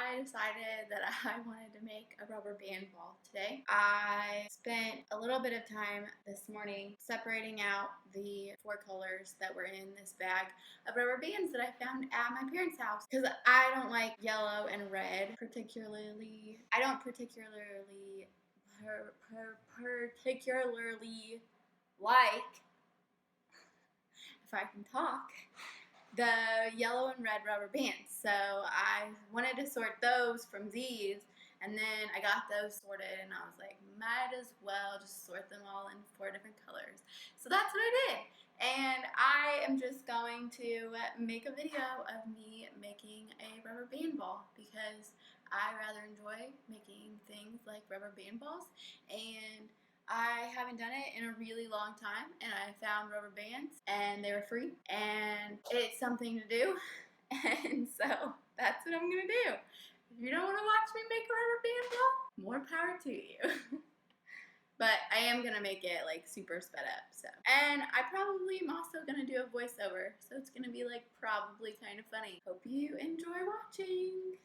I decided that I wanted to make a rubber band ball today. I spent a little bit of time this morning separating out the 4 colors that were in this bag of rubber bands that I found at my parents' house because I don't like yellow and red particularly. I don't particularly like, if I can talk, the yellow and red rubber bands. So I wanted to sort those from these, and then I got those sorted and I was like, might as well just sort them all in 4 different colors. So that's what I did. And I am just going to make a video of me making a rubber band ball because I rather enjoy making things like rubber band balls, and I haven't done it in a really long time, and I found rubber bands and they were free and it's something to do, and so that's what I'm gonna do. If you don't want to watch me make a rubber band ball, more power to you. But I am gonna make it like super sped up, so. And I probably am also gonna do a voiceover, so it's gonna be like probably kind of funny. Hope you enjoy watching.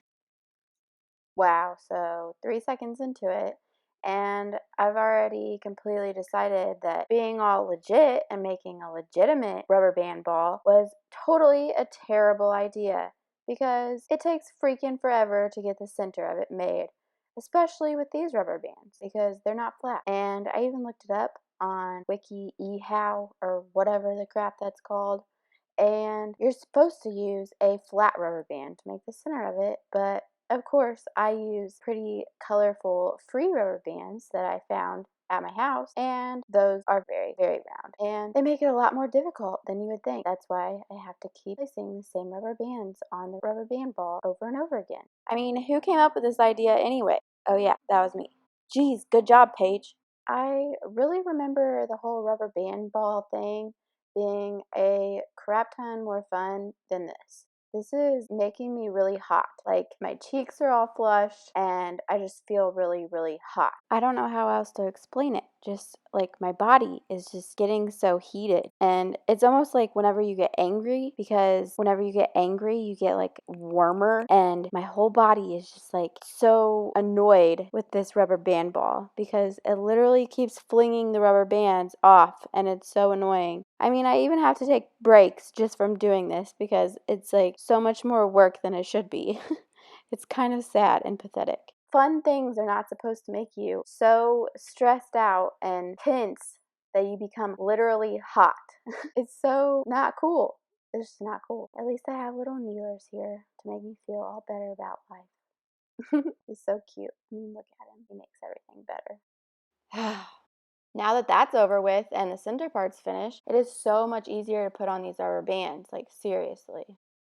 Wow, so 3 seconds into it, and I've already completely decided that being all legit and making a legitimate rubber band ball was totally a terrible idea because it takes freaking forever to get the center of it made, especially with these rubber bands because they're not flat. And I even looked it up on Wiki eHow or whatever the crap that's called. And you're supposed to use a flat rubber band to make the center of it, but of course I use pretty colorful free rubber bands that I found at my house, and those are very, very round, and they make it a lot more difficult than you would think. That's why I have to keep placing the same rubber bands on the rubber band ball over and over again. I mean, who came up with this idea anyway? Oh yeah, that was me. Geez, good job, Paige. I really remember the whole rubber band ball thing being a crap ton more fun than this. This is making me really hot. Like, my cheeks are all flushed and I just feel really, really hot. I don't know how else to explain it. Just like my body is just getting so heated. And it's almost like whenever you get angry, because whenever you get angry, you get like warmer. And my whole body is just like so annoyed with this rubber band ball because it literally keeps flinging the rubber bands off and it's so annoying. I mean, I even have to take breaks just from doing this because it's like so much more work than it should be. It's kind of sad and pathetic. Fun things are not supposed to make you so stressed out and tense that you become literally hot. It's so not cool. It's just not cool. At least I have little kneelers here to make me feel all better about life. He's so cute. I mean, look at him. He makes everything better. Now that that's over with and the center part's finished, it is so much easier to put on these rubber bands, like seriously.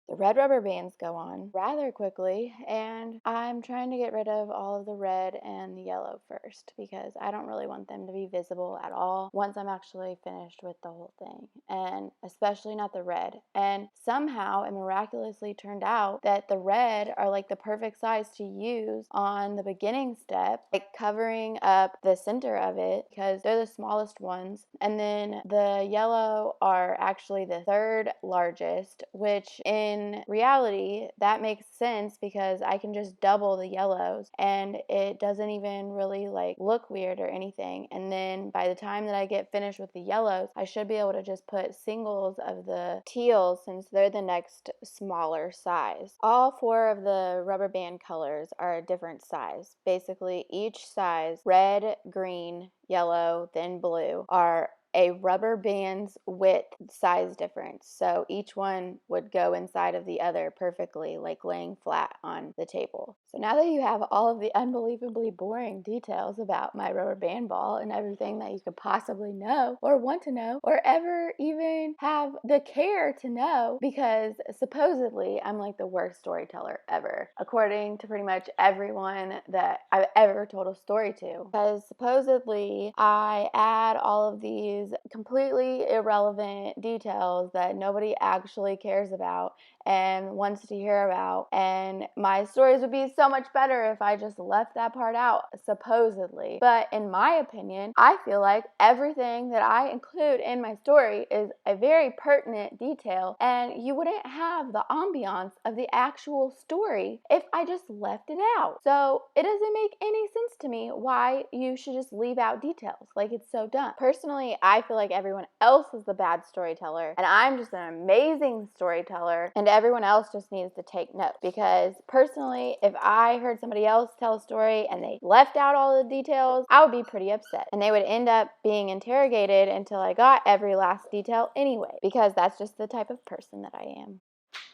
The red rubber bands go on rather quickly, and I'm trying to get rid of all of the red and the yellow first because I don't really want them to be visible at all once I'm actually finished with the whole thing, and especially not the red. And somehow it miraculously turned out that the red are like the perfect size to use on the beginning step, like covering up the center of it because they're the smallest ones, and then the yellow are actually the third largest, which in reality that makes sense because I can just double the yellows and it doesn't even really like look weird or anything. And then by the time that I get finished with the yellows, I should be able to just put singles of the teals since they're the next smaller size. All 4 of the rubber band colors are a different size. Basically each size, red, green, yellow, then blue, are a rubber band's width size difference. So each one would go inside of the other perfectly, like laying flat on the table. So now that you have all of the unbelievably boring details about my rubber band ball and everything that you could possibly know or want to know or ever even have the care to know, because supposedly I'm like the worst storyteller ever, according to pretty much everyone that I've ever told a story to. Because supposedly I add all of these these completely irrelevant details that nobody actually cares about and wants to hear about. And my stories would be so much better if I just left that part out, supposedly. But in my opinion, I feel like everything that I include in my story is a very pertinent detail, and you wouldn't have the ambiance of the actual story if I just left it out. So it doesn't make any sense to me why you should just leave out details. Like, it's so dumb. Personally, I feel like everyone else is the bad storyteller, and I'm just an amazing storyteller, and everyone else just needs to take note. Because personally, if I heard somebody else tell a story and they left out all the details, I would be pretty upset, and they would end up being interrogated until I got every last detail anyway, because that's just the type of person that I am.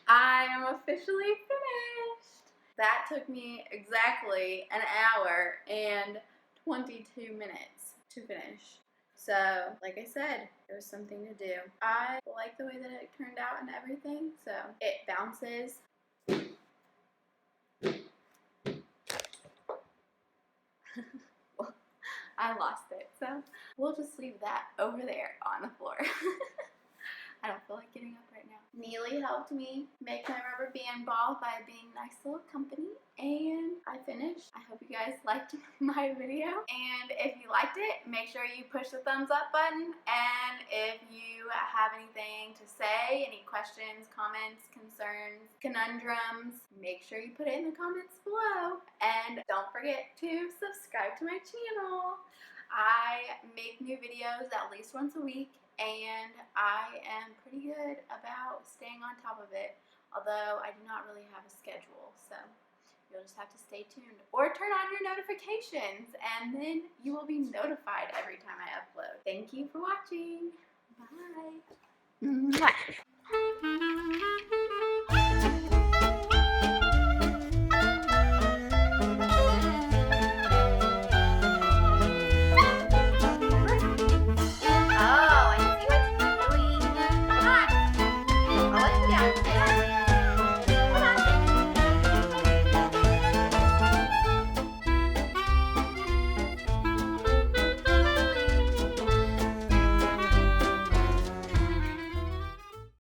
I am officially finished. That took me exactly an hour and 22 minutes to finish. So, like I said, it was something to do. I like the way that it turned out and everything. So, it bounces. Well, I lost it. So, we'll just leave that over there on the floor. I don't feel like getting up right now. Neely helped me make my rubber band ball by being a nice little company, and I finished. I hope you guys liked my video, and if you liked it, make sure you push the thumbs up button, and if you have anything to say, any questions, comments, concerns, conundrums, make sure you put it in the comments below, and don't forget to subscribe to my channel. I make new videos at least once a week, and I am pretty good about staying on top of it, although I do not really have a schedule, so you'll just have to stay tuned or turn on your notifications, and then you will be notified every time I upload. Thank you for watching. Bye. Mwah.